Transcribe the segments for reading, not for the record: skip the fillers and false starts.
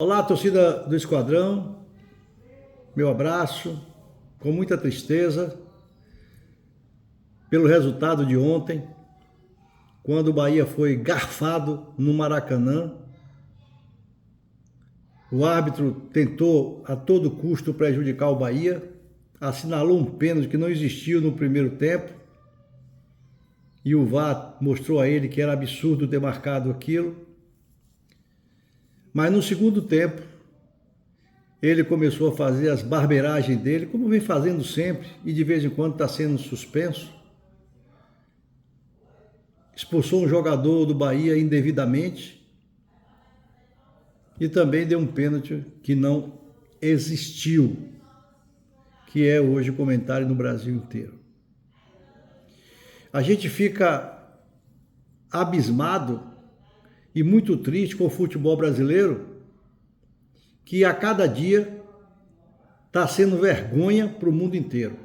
Olá, torcida do Esquadrão, meu abraço, com muita tristeza pelo resultado de ontem, quando o Bahia foi garfado no Maracanã. O árbitro tentou a todo custo prejudicar o Bahia, assinalou um pênalti que não existiu no primeiro tempo, e o VAR mostrou a ele que era absurdo ter marcado aquilo. Mas no segundo tempo, ele começou a fazer as barbeiragens dele, como vem fazendo sempre, e de vez em quando está sendo suspenso. Expulsou um jogador do Bahia indevidamente e também deu um pênalti que não existiu, que é hoje comentário no Brasil inteiro. A gente fica abismado e muito triste com o futebol brasileiro, que a cada dia está sendo vergonha para o mundo inteiro.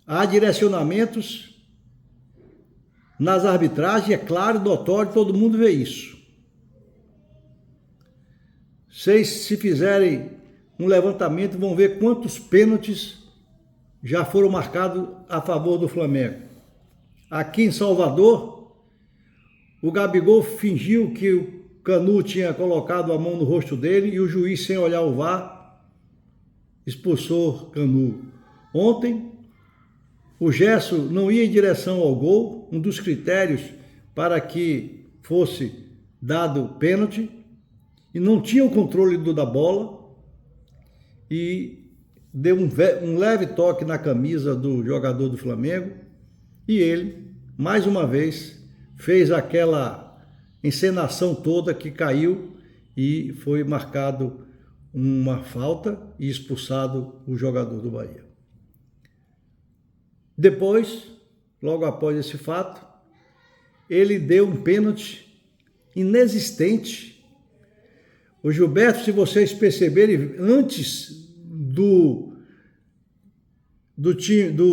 Há direcionamentos nas arbitragens, é claro, notório, todo mundo vê isso. Vocês, se fizerem um levantamento, vão ver quantos pênaltis já foram marcados a favor do Flamengo. Aqui em Salvador, o Gabigol fingiu que o Canu tinha colocado a mão no rosto dele e o juiz, sem olhar o VAR, expulsou Canu. Ontem, o Gerson não ia em direção ao gol, um dos critérios para que fosse dado pênalti, e não tinha o controle da bola, e deu um leve toque na camisa do jogador do Flamengo, e ele, mais uma vez, fez aquela encenação toda que caiu e foi marcado uma falta e expulsado o jogador do Bahia. Depois, logo após esse fato, ele deu um pênalti inexistente. O Gilberto, se vocês perceberem, antes do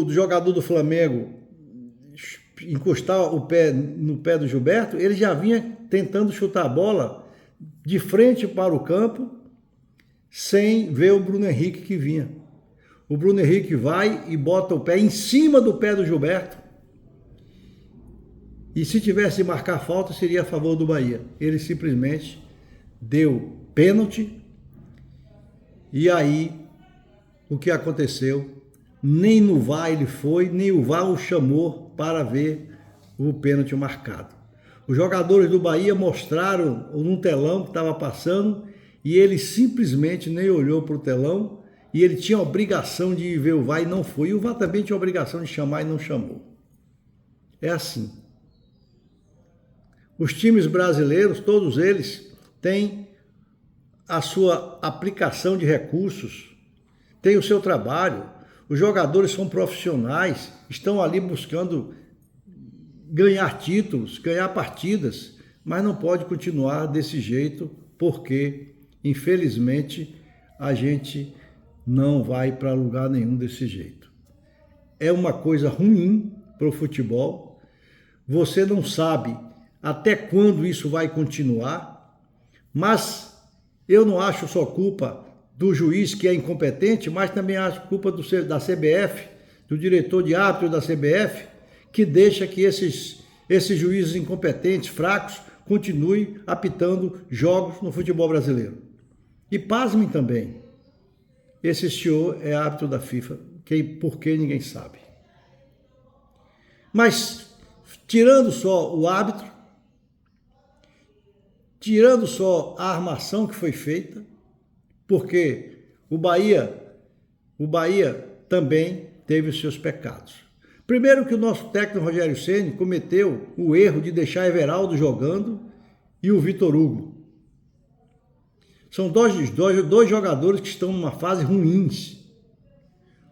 jogador do Flamengo encostar o pé no pé do Gilberto, ele já vinha tentando chutar a bola de frente para o campo, sem ver o Bruno Henrique que vinha. O Bruno Henrique vai e bota o pé em cima do pé do Gilberto, e se tivesse de marcar falta, seria a favor do Bahia. Ele simplesmente deu pênalti, e aí o que aconteceu? Nem no VAR ele foi, nem o VAR o chamou para ver o pênalti marcado. Os jogadores do Bahia mostraram no telão que estava passando, e ele simplesmente nem olhou para o telão, e ele tinha a obrigação de ver o VAR e não foi. E o VAR também tinha a obrigação de chamar e não chamou. É assim. Os times brasileiros, todos eles, têm a sua aplicação de recursos, têm o seu trabalho. Os jogadores são profissionais, estão ali buscando ganhar títulos, ganhar partidas, mas não pode continuar desse jeito, porque, infelizmente, a gente não vai para lugar nenhum desse jeito. É uma coisa ruim para o futebol. Você não sabe até quando isso vai continuar, mas eu não acho só culpa do juiz, que é incompetente, mas também acho culpa da CBF, do diretor de árbitro da CBF, que deixa que esses juízes incompetentes, fracos, continuem apitando jogos no futebol brasileiro. E pasmem também, esse senhor é árbitro da FIFA, por que ninguém sabe. Mas, tirando só o árbitro, tirando só a armação que foi feita, porque o Bahia também teve os seus pecados. Primeiro, que o nosso técnico Rogério Ceni cometeu o erro de deixar Everaldo jogando e o Vitor Hugo. São dois jogadores que estão numa fase ruins.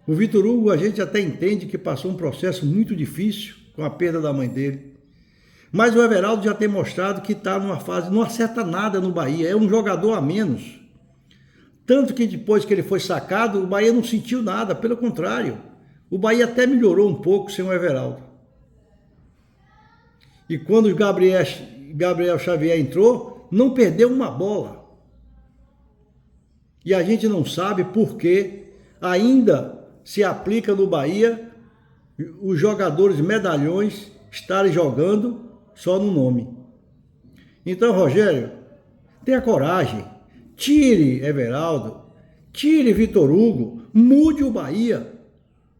O Vitor Hugo, a gente até entende que passou um processo muito difícil com a perda da mãe dele. Mas o Everaldo já tem mostrado que está numa fase, não acerta nada no Bahia, é um jogador a menos. Tanto que depois que ele foi sacado, o Bahia não sentiu nada, pelo contrário. O Bahia até melhorou um pouco sem o Everaldo. E quando o Gabriel Xavier entrou, não perdeu uma bola. E a gente não sabe por que ainda se aplica no Bahia os jogadores medalhões estarem jogando só no nome. Então, Rogério, tenha coragem, tire Everaldo, tire Vitor Hugo, mude o Bahia,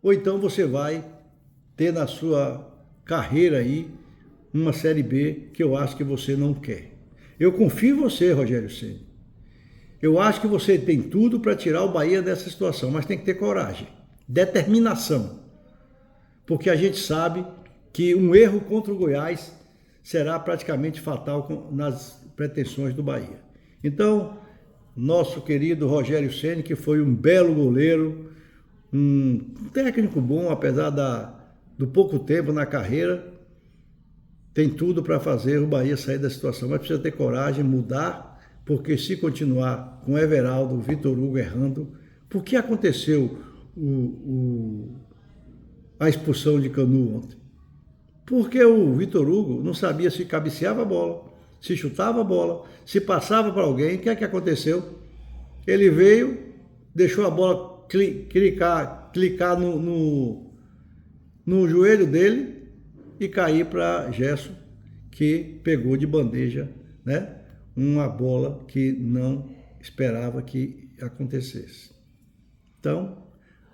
ou então você vai ter na sua carreira aí uma Série B que eu acho que você não quer. Eu confio em você, Rogério Ceni. Eu acho que você tem tudo para tirar o Bahia dessa situação, mas tem que ter coragem, determinação, porque a gente sabe que um erro contra o Goiás será praticamente fatal nas pretensões do Bahia. Então, nosso querido Rogério Ceni, que foi um belo goleiro, um técnico bom, apesar do pouco tempo na carreira, tem tudo para fazer o Bahia sair da situação, mas precisa ter coragem, mudar, porque se continuar com Everaldo, Vitor Hugo errando, por que aconteceu a expulsão de Canu ontem? Porque o Vitor Hugo não sabia se cabeceava a bola, se chutava a bola, se passava para alguém. O que é que aconteceu? Ele veio, deixou a bola clicar no joelho dele e cair para Gerson, que pegou de bandeja, né, uma bola que não esperava que acontecesse. Então,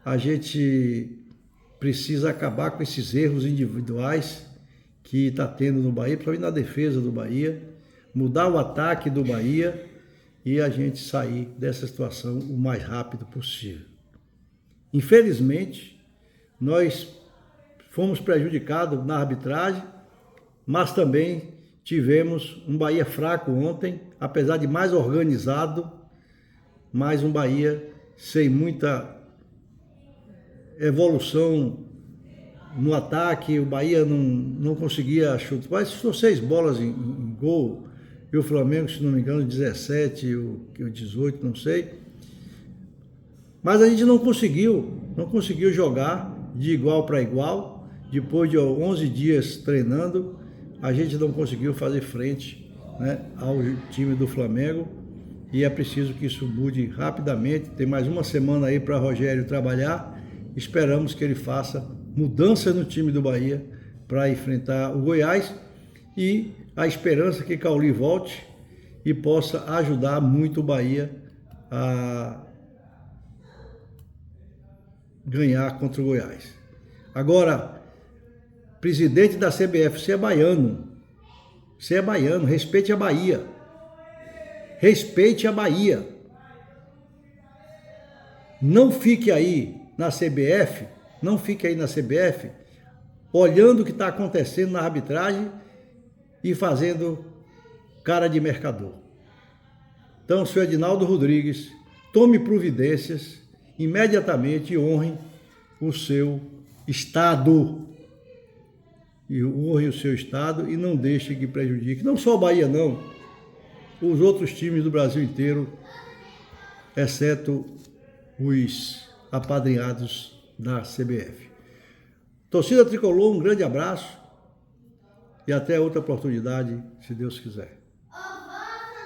a gente precisa acabar com esses erros individuais que está tendo no Bahia, principalmente na defesa do Bahia, mudar o ataque do Bahia e a gente sair dessa situação o mais rápido possível. Infelizmente, nós fomos prejudicados na arbitragem, mas também tivemos um Bahia fraco ontem, apesar de mais organizado, mas um Bahia sem muita evolução no ataque. O Bahia não conseguia chutar, mas chutou 6 bolas em gol, e o Flamengo, se não me engano, 17 ou 18, não sei. Mas a gente não conseguiu jogar de igual para igual. Depois de 11 dias treinando, a gente não conseguiu fazer frente, né, ao time do Flamengo, e é preciso que isso mude rapidamente. Tem mais uma semana aí para Rogério trabalhar. Esperamos que ele faça mudança no time do Bahia para enfrentar o Goiás, e a esperança que Cauli volte e possa ajudar muito o Bahia a ganhar contra o Goiás. Agora, presidente da CBF, você é baiano, respeite a Bahia, respeite a Bahia. Não fique aí na CBF, olhando o que está acontecendo na arbitragem e fazendo cara de mercador. Então, senhor Edinaldo Rodrigues, tome providências imediatamente e honre o seu Estado. E honre o seu Estado e não deixe que prejudique, não só o Bahia não, os outros times do Brasil inteiro, exceto os apadrinhados da CBF. Torcida Tricolor, um grande abraço e até outra oportunidade, se Deus quiser.